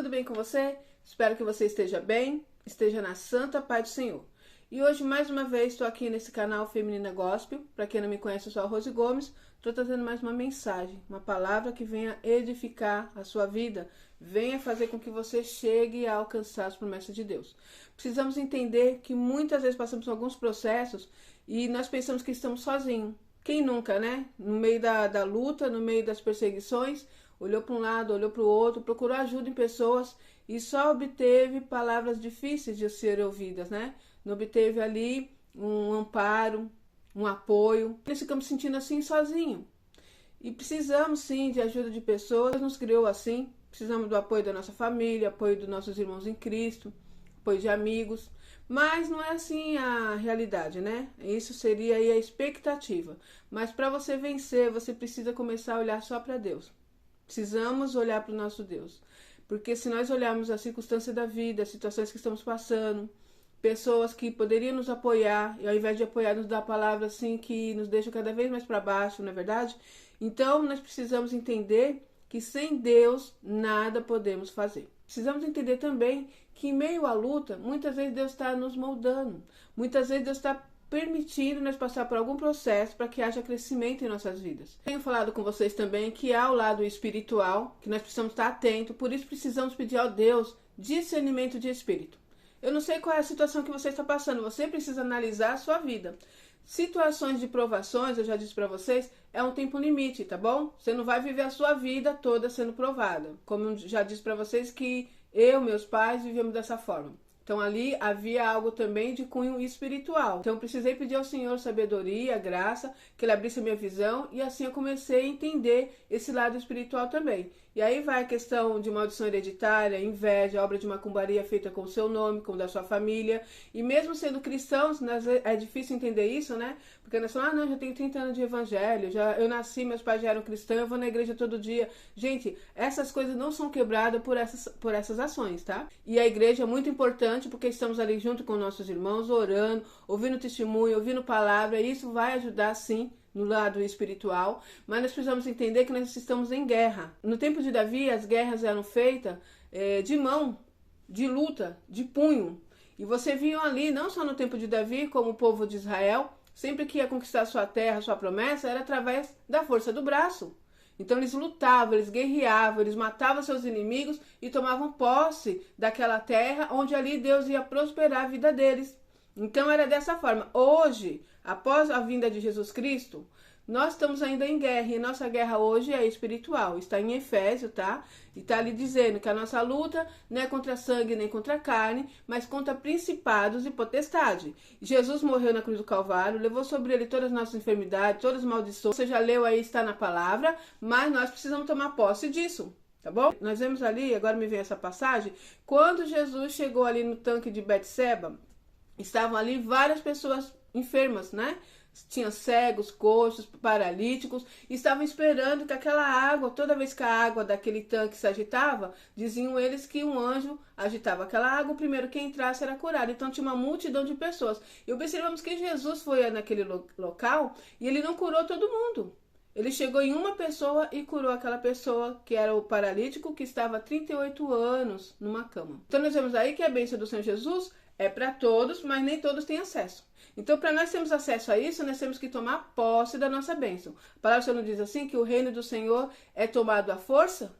tudo bem com você? Espero que você esteja bem, esteja na santa paz do Senhor. E hoje, mais uma vez, estou aqui nesse canal Feminina Gospel. Para quem não me conhece, eu sou a Rose Gomes. Estou trazendo mais uma mensagem, uma palavra que venha edificar a sua vida, venha fazer com que você chegue a alcançar as promessas de Deus. Precisamos entender que muitas vezes passamos por alguns processos e nós pensamos que estamos sozinhos. Quem nunca, né? No meio da luta, no meio das perseguições, olhou para um lado, olhou para o outro, procurou ajuda em pessoas e só obteve palavras difíceis de serem ouvidas, né? Não obteve ali um amparo, um apoio. Nós ficamos sentindo assim sozinho. E precisamos sim de ajuda de pessoas. Deus nos criou assim. Precisamos do apoio da nossa família, apoio dos nossos irmãos em Cristo, apoio de amigos. Mas não é assim a realidade, né? Isso seria aí a expectativa. Mas para você vencer, você precisa começar a olhar só para Deus. Precisamos olhar para o nosso Deus. Porque se nós olharmos as circunstâncias da vida, as situações que estamos passando, pessoas que poderiam nos apoiar, e ao invés de apoiar, nos dar palavras assim que nos deixam cada vez mais para baixo, não é verdade? Então, nós precisamos entender que sem Deus nada podemos fazer. Precisamos entender também que em meio à luta, muitas vezes Deus está nos moldando. Muitas vezes Deus está permitindo nós passar por algum processo para que haja crescimento em nossas vidas. Tenho falado com vocês também que há o lado espiritual, que nós precisamos estar atentos, por isso precisamos pedir ao Deus discernimento de espírito. Eu não sei qual é a situação que você está passando, você precisa analisar a sua vida. Situações de provações, eu já disse para vocês, é um tempo limite, tá bom? Você não vai viver a sua vida toda sendo provada. Como eu já disse para vocês que meus pais, vivemos dessa forma. Então ali havia algo também de cunho espiritual. Então eu precisei pedir ao Senhor sabedoria, graça, que Ele abrisse a minha visão e assim eu comecei a entender esse lado espiritual também. E aí vai a questão de maldição hereditária, inveja, obra de macumbaria feita com o seu nome, com o da sua família. E mesmo sendo cristãos, é difícil entender isso, né? Porque nós falamos, já tenho 30 anos de evangelho, eu nasci, meus pais já eram cristãos, eu vou na igreja todo dia. Gente, essas coisas não são quebradas por essas ações, tá? E a igreja é muito importante porque estamos ali junto com nossos irmãos, orando, ouvindo testemunho, ouvindo palavra, e isso vai ajudar sim no lado espiritual, mas nós precisamos entender que nós estamos em guerra. No tempo de Davi, as guerras eram feitas de mão, de luta, de punho. E você viu ali, não só no tempo de Davi, como o povo de Israel, sempre que ia conquistar sua terra, sua promessa, era através da força do braço. Então eles lutavam, eles guerreavam, eles matavam seus inimigos e tomavam posse daquela terra onde ali Deus ia prosperar a vida deles. Então era dessa forma. Hoje, após a vinda de Jesus Cristo, nós estamos ainda em guerra e nossa guerra hoje é espiritual. Está em Efésio, tá? E está ali dizendo que a nossa luta não é contra sangue nem contra carne, mas contra principados e potestade. Jesus morreu na cruz do Calvário, levou sobre ele todas as nossas enfermidades, todas as maldições. Você já leu aí, está na palavra, mas nós precisamos tomar posse disso. Tá bom? Nós vemos ali, agora me vem essa passagem, quando Jesus chegou ali no tanque de Betseba, estavam ali várias pessoas enfermas, né? Tinha cegos, coxos, paralíticos, e estavam esperando que aquela água, toda vez que a água daquele tanque se agitava, diziam eles que um anjo agitava aquela água, o primeiro que entrasse era curado. Então tinha uma multidão de pessoas. E observamos que Jesus foi naquele local e ele não curou todo mundo. Ele chegou em uma pessoa e curou aquela pessoa que era o paralítico que estava há 38 anos numa cama. Então nós vemos aí que a bênção do Senhor Jesus é para todos, mas nem todos têm acesso. Então, para nós termos acesso a isso, nós temos que tomar posse da nossa bênção. A palavra do Senhor nos diz assim, que o reino do Senhor é tomado à força.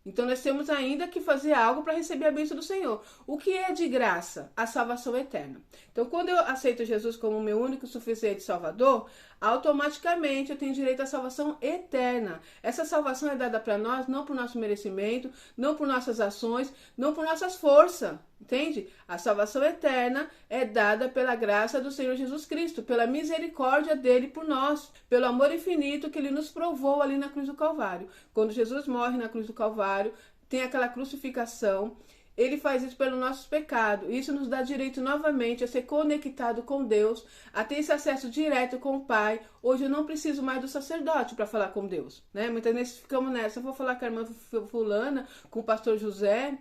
Então, nós temos ainda que fazer algo para receber a bênção do Senhor. O que é de graça? A salvação eterna. Então, quando eu aceito Jesus como meu único e suficiente Salvador, automaticamente eu tenho direito à salvação eterna. Essa salvação é dada para nós não por nosso merecimento, não por nossas ações, não por nossas forças. Entende? A salvação eterna é dada pela graça do Senhor Jesus Cristo, pela misericórdia dele por nós, pelo amor infinito que ele nos provou ali na cruz do Calvário. Quando Jesus morre na cruz do Calvário, tem aquela crucificação, ele faz isso pelos nossos pecados. Isso nos dá direito novamente a ser conectado com Deus, a ter esse acesso direto com o Pai. Hoje eu não preciso mais do sacerdote para falar com Deus, né? Muitas vezes ficamos nessa, eu vou falar com a irmã fulana, com o pastor José,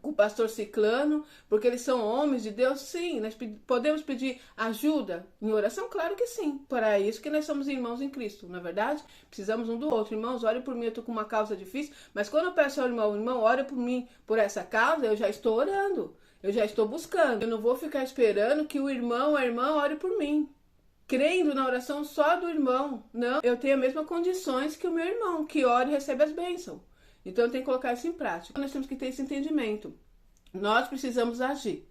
com o pastor Ciclano, porque eles são homens de Deus? Sim. Nós podemos pedir ajuda em oração? Claro que sim. Para isso que nós somos irmãos em Cristo, não é verdade? Precisamos um do outro. Irmãos, ore por mim, eu estou com uma causa difícil, mas quando eu peço ao irmão, ore por mim, por essa causa, eu já estou orando, eu já estou buscando. Eu não vou ficar esperando que o irmão, a irmã ore por mim, crendo na oração só do irmão. Não, eu tenho as mesmas condições que o meu irmão, que ora e recebe as bênçãos. Então eu tenho que colocar isso em prática. Nós temos que ter esse entendimento. Nós precisamos agir.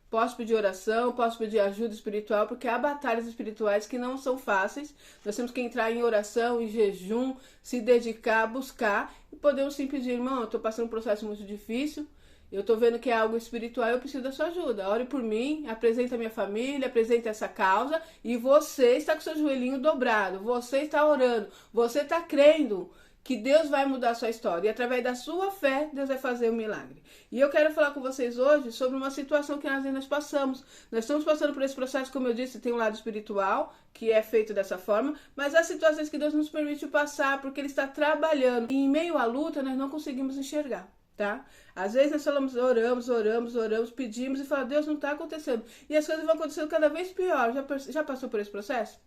Posso pedir oração, posso pedir ajuda espiritual, porque há batalhas espirituais que não são fáceis. Nós temos que entrar em oração, em jejum, se dedicar, buscar. E podemos sim pedir, irmão, eu estou passando um processo muito difícil, eu estou vendo que é algo espiritual, eu preciso da sua ajuda. Ore por mim, apresente a minha família, apresente essa causa, e você está com seu joelhinho dobrado, você está orando, você está crendo que Deus vai mudar a sua história. E através da sua fé, Deus vai fazer um milagre. E eu quero falar com vocês hoje sobre uma situação que nós passamos. Nós estamos passando por esse processo, como eu disse, tem um lado espiritual, que é feito dessa forma, mas há situações que Deus nos permite passar, porque Ele está trabalhando. E em meio à luta, nós não conseguimos enxergar, tá? Às vezes nós falamos, oramos, pedimos e falamos, Deus, não está acontecendo. E as coisas vão acontecendo cada vez pior. Já passou por esse processo?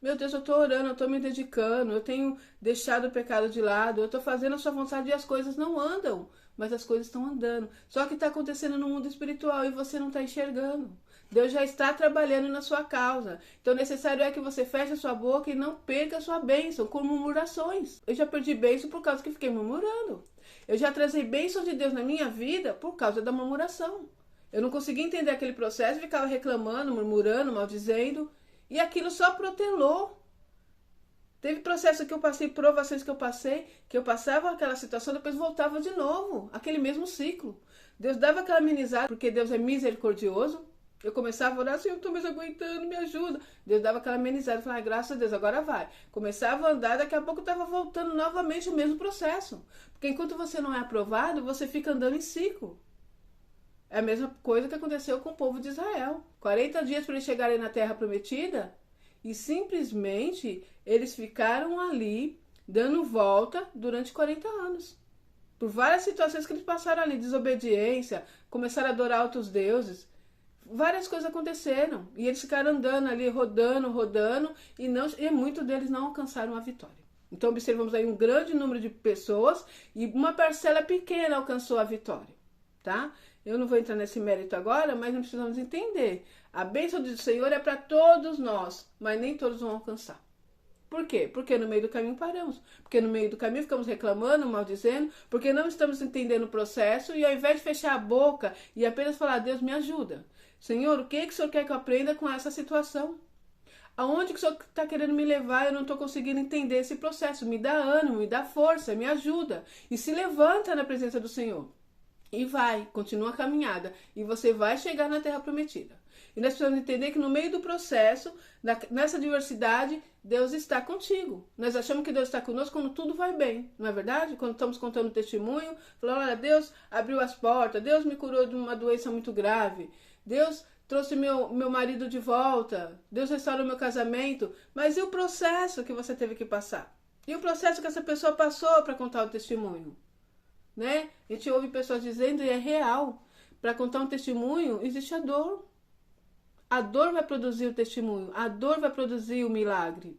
Meu Deus, eu estou orando, eu estou me dedicando, eu tenho deixado o pecado de lado, eu estou fazendo a sua vontade e as coisas não andam, mas as coisas estão andando. Só que está acontecendo no mundo espiritual e você não está enxergando. Deus já está trabalhando na sua causa. Então, necessário é que você feche a sua boca e não perca a sua bênção com murmurações. Eu já perdi bênção por causa que fiquei murmurando. Eu já trazei bênção de Deus na minha vida por causa da murmuração. Eu não conseguia entender aquele processo, ficava reclamando, murmurando, maldizendo. E aquilo só protelou. Teve processo que eu passei, provações que eu passava aquela situação, depois voltava de novo, aquele mesmo ciclo. Deus dava aquela amenizada, porque Deus é misericordioso. Eu começava a orar assim, eu estou mais aguentando, me ajuda. Deus dava aquela amenizada, eu falava, graças a Deus, agora vai. Começava a andar, daqui a pouco estava voltando novamente o mesmo processo. Porque enquanto você não é aprovado, você fica andando em ciclo. É a mesma coisa que aconteceu com o povo de Israel. 40 dias para eles chegarem na terra prometida e simplesmente eles ficaram ali dando volta durante 40 anos. Por várias situações que eles passaram ali, desobediência, começaram a adorar outros deuses. Várias coisas aconteceram e eles ficaram andando ali, rodando e muitos deles não alcançaram a vitória. Então observamos aí um grande número de pessoas e uma parcela pequena alcançou a vitória, tá? Eu não vou entrar nesse mérito agora, mas nós precisamos entender. A bênção do Senhor é para todos nós, mas nem todos vão alcançar. Por quê? Porque no meio do caminho paramos. Porque no meio do caminho ficamos reclamando, maldizendo, porque não estamos entendendo o processo e ao invés de fechar a boca e apenas falar, Deus me ajuda. Senhor, o que o Senhor quer que eu aprenda com essa situação? Aonde que o Senhor está querendo me levar? Eu não estou conseguindo entender esse processo. Me dá ânimo, me dá força, me ajuda. E se levanta na presença do Senhor. E vai, continua a caminhada. E você vai chegar na Terra Prometida. E nós precisamos entender que no meio do processo, nessa diversidade, Deus está contigo. Nós achamos que Deus está conosco quando tudo vai bem, não é verdade? Quando estamos contando testemunho, falando, olha, Deus abriu as portas, Deus me curou de uma doença muito grave, Deus trouxe meu marido de volta, Deus restaurou meu casamento. Mas e o processo que você teve que passar? E o processo que essa pessoa passou para contar o testemunho? Né? A gente ouve pessoas dizendo, e é real, para contar um testemunho existe a dor. A dor vai produzir o testemunho, a dor vai produzir o milagre,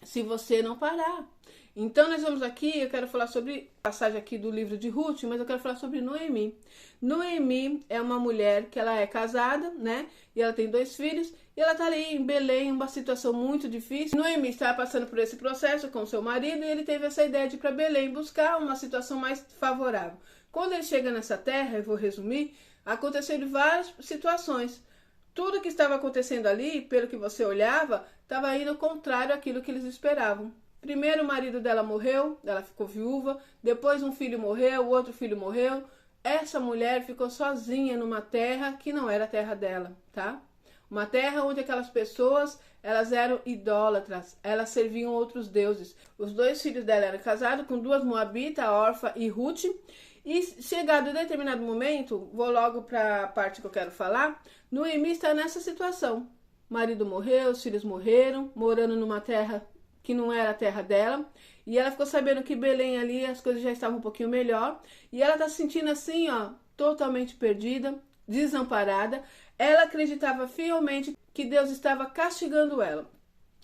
se você não parar. Então nós vamos aqui, eu quero falar sobre a passagem aqui do livro de Ruth, mas eu quero falar sobre Noemi. Noemi é uma mulher que ela é casada, né? E ela tem 2 filhos, e ela tá ali em Belém, uma situação muito difícil. Noemi estava passando por esse processo com seu marido, e ele teve essa ideia de ir para Belém buscar uma situação mais favorável. Quando ele chega nessa terra, eu vou resumir, aconteceram várias situações. Tudo que estava acontecendo ali, pelo que você olhava, estava indo contrário àquilo que eles esperavam. Primeiro o marido dela morreu, ela ficou viúva, depois um filho morreu, o outro filho morreu. Essa mulher ficou sozinha numa terra que não era a terra dela, tá? Uma terra onde aquelas pessoas, elas eram idólatras, elas serviam outros deuses. Os 2 filhos dela eram casados com 2 moabitas, Orfa e Ruth. E chegado em determinado momento, vou logo para a parte que eu quero falar, Noemi está nessa situação. O marido morreu, os filhos morreram, morando numa terra que não era a terra dela. E ela ficou sabendo que Belém ali as coisas já estavam um pouquinho melhor. E ela tá se sentindo assim, ó, totalmente perdida, desamparada. Ela acreditava fielmente que Deus estava castigando ela.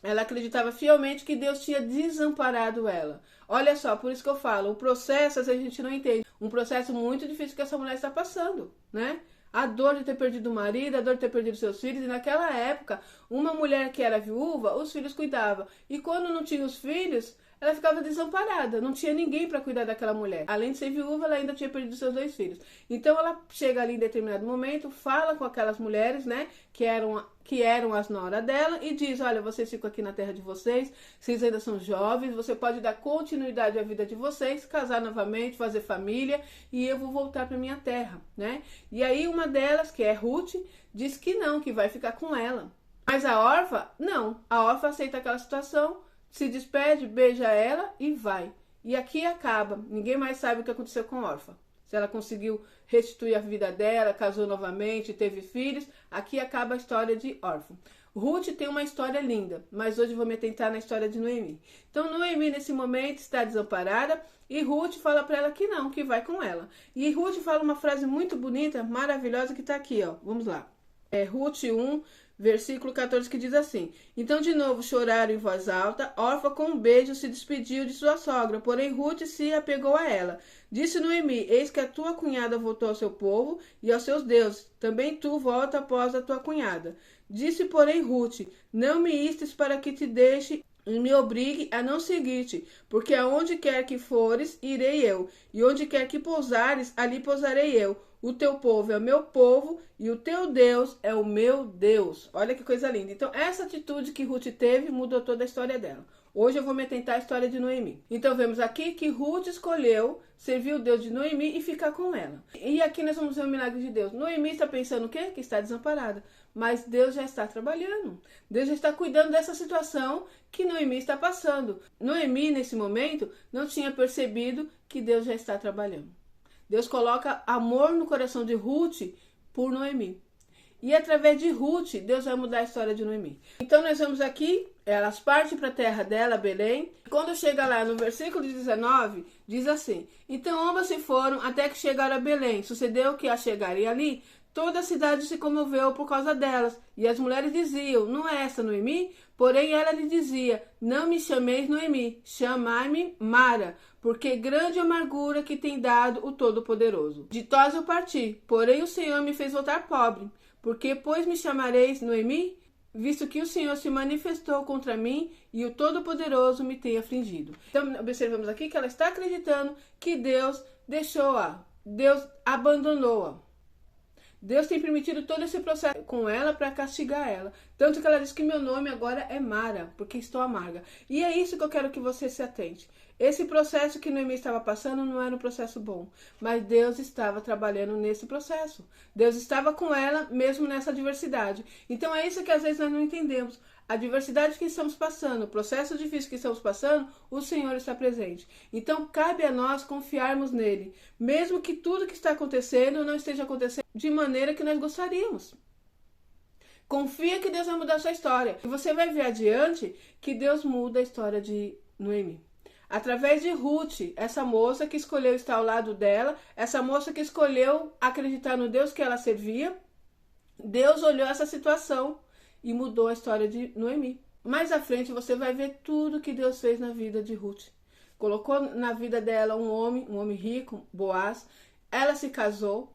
Ela acreditava fielmente que Deus tinha desamparado ela. Olha só, por isso que eu falo, o processo, às vezes a gente não entende. Um processo muito difícil que essa mulher está passando, né? A dor de ter perdido o marido, a dor de ter perdido seus filhos. E naquela época, uma mulher que era viúva, os filhos cuidavam. E quando não tinha os filhos, ela ficava desamparada. Não tinha ninguém para cuidar daquela mulher. Além de ser viúva, ela ainda tinha perdido seus 2 filhos. Então ela chega ali em determinado momento, fala com aquelas mulheres, né? Que eram as noras dela, e diz: olha, vocês ficam aqui na terra de vocês ainda são jovens, você pode dar continuidade à vida de vocês, casar novamente, fazer família, e eu vou voltar para minha terra, né? E aí uma delas, que é Ruth, diz que não, que vai ficar com ela. Mas a órfã, não. A órfã aceita aquela situação, se despede, beija ela e vai. E aqui acaba. Ninguém mais sabe o que aconteceu com a órfã. Se ela conseguiu restituir a vida dela, casou novamente, teve filhos. Aqui acaba a história de órfã. Ruth tem uma história linda, mas hoje vou me atentar na história de Noemi. Então Noemi nesse momento está desamparada e Ruth fala para ela que não, que vai com ela. E Ruth fala uma frase muito bonita, maravilhosa, que está aqui, ó. Vamos lá. É Ruth 1, versículo 14, que diz assim: então de novo choraram em voz alta. Orfa com um beijo se despediu de sua sogra, porém Ruth se apegou a ela. Disse Noemi: eis que a tua cunhada voltou ao seu povo e aos seus deuses, também tu volta após a tua cunhada. Disse porém Ruth: não me istes para que te deixe e me obrigue a não seguir-te, porque aonde quer que fores, irei eu, e onde quer que pousares, ali pousarei eu. O teu povo é o meu povo e o teu Deus é o meu Deus. Olha que coisa linda. Então, essa atitude que Ruth teve mudou toda a história dela. Hoje eu vou me atentar à história de Noemi. Então, vemos aqui que Ruth escolheu servir o Deus de Noemi e ficar com ela. E aqui nós vamos ver o milagre de Deus. Noemi está pensando o quê? Que está desamparada. Mas Deus já está trabalhando. Deus já está cuidando dessa situação que Noemi está passando. Noemi, nesse momento, não tinha percebido que Deus já está trabalhando. Deus coloca amor no coração de Ruth por Noemi. E através de Ruth, Deus vai mudar a história de Noemi. Então nós vemos aqui, elas partem para a terra dela, Belém. Quando chega lá no versículo 19, diz assim: então ambas se foram até que chegaram a Belém. Sucedeu que ao chegarem ali, toda a cidade se comoveu por causa delas. E as mulheres diziam: não é essa Noemi? Porém ela lhe dizia: não me chameis Noemi, chamai-me Mara, porque grande amargura que tem dado o Todo-Poderoso. Ditosa eu parti, porém o Senhor me fez voltar pobre. Porque, pois, me chamareis Noemi, visto que o Senhor se manifestou contra mim e o Todo-Poderoso me tem afligido. Então, observamos aqui que ela está acreditando que Deus deixou-a, Deus abandonou-a. Deus tem permitido todo esse processo com ela para castigar ela. Tanto que ela diz que meu nome agora é Mara, porque estou amarga. E é isso que eu quero que você se atente. Esse processo que Noemi estava passando não era um processo bom, mas Deus estava trabalhando nesse processo. Deus estava com ela mesmo nessa adversidade. Então é isso que às vezes nós não entendemos. A adversidade que estamos passando, o processo difícil que estamos passando, o Senhor está presente. Então cabe a nós confiarmos nele, mesmo que tudo que está acontecendo não esteja acontecendo de maneira que nós gostaríamos. Confia que Deus vai mudar a sua história. E você vai ver adiante que Deus muda a história de Noemi. Através de Ruth, essa moça que escolheu estar ao lado dela, essa moça que escolheu acreditar no Deus que ela servia, Deus olhou essa situação e mudou a história de Noemi. Mais à frente você vai ver tudo que Deus fez na vida de Ruth. Colocou na vida dela um homem rico, Boaz. Ela se casou,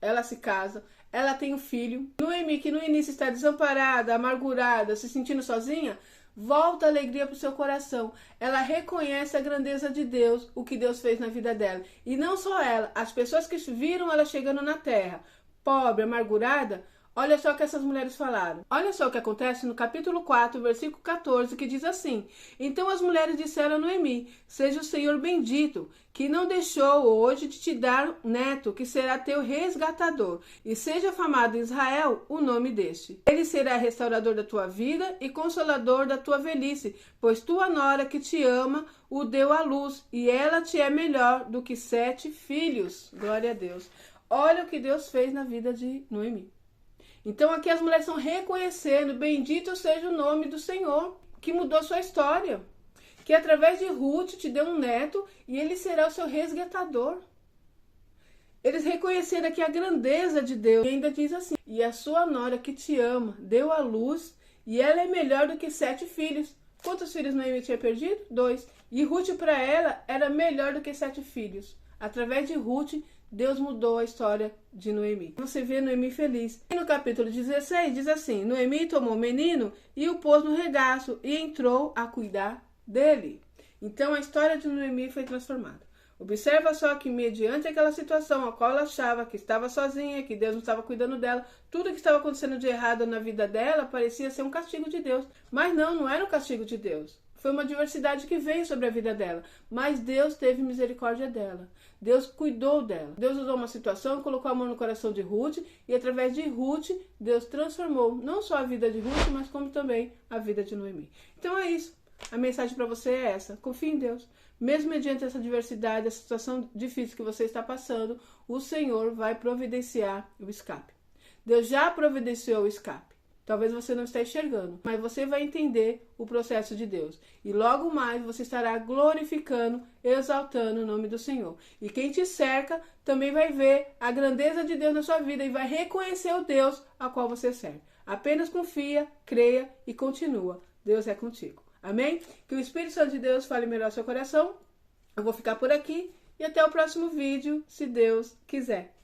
ela se casa, ela tem um filho. Noemi, que no início está desamparada, amargurada, se sentindo sozinha, volta a alegria para o seu coração. Ela reconhece a grandeza de Deus, o que Deus fez na vida dela. E não só ela, as pessoas que viram ela chegando na terra, pobre, amargurada, olha só o que essas mulheres falaram. Olha só o que acontece no capítulo 4, versículo 14, que diz assim: então as mulheres disseram a Noemi: seja o Senhor bendito, que não deixou hoje de te dar neto, que será teu resgatador, e seja famado em Israel o nome deste. Ele será restaurador da tua vida e consolador da tua velhice, pois tua nora que te ama o deu à luz, e ela te é melhor do que 7 filhos. Glória a Deus. Olha o que Deus fez na vida de Noemi. Então aqui as mulheres estão reconhecendo: bendito seja o nome do Senhor, que mudou sua história. que através de Ruth te deu um neto e ele será o seu resgatador. Eles reconheceram aqui a grandeza de Deus e ainda diz assim: e a sua nora que te ama deu à luz e ela é melhor do que 7 filhos. Quantos filhos Noemi tinha perdido? 2. E Ruth para ela era melhor do que 7 filhos. Através de Ruth, Deus mudou a história de Noemi. Você vê Noemi feliz. E no capítulo 16 diz assim: Noemi tomou o menino e o pôs no regaço e entrou a cuidar dele. Então a história de Noemi foi transformada. Observa só que mediante aquela situação a qual ela achava que estava sozinha, que Deus não estava cuidando dela, tudo que estava acontecendo de errado na vida dela parecia ser um castigo de Deus. Mas não era um castigo de Deus. Foi uma adversidade que veio sobre a vida dela. Mas Deus teve misericórdia dela. Deus cuidou dela. Deus usou uma situação, colocou a mão no coração de Ruth e através de Ruth, Deus transformou não só a vida de Ruth, mas como também a vida de Noemi. Então é isso. A mensagem para você é essa: confie em Deus. Mesmo mediante essa adversidade, essa situação difícil que você está passando, o Senhor vai providenciar o escape. Deus já providenciou o escape. Talvez você não esteja enxergando, mas você vai entender o processo de Deus. E logo mais você estará glorificando, exaltando o nome do Senhor. E quem te cerca também vai ver a grandeza de Deus na sua vida e vai reconhecer o Deus a qual você serve. Apenas confia, creia e continua. Deus é contigo. Amém? Que o Espírito Santo de Deus fale melhor ao seu coração. Eu vou ficar por aqui e até o próximo vídeo, se Deus quiser.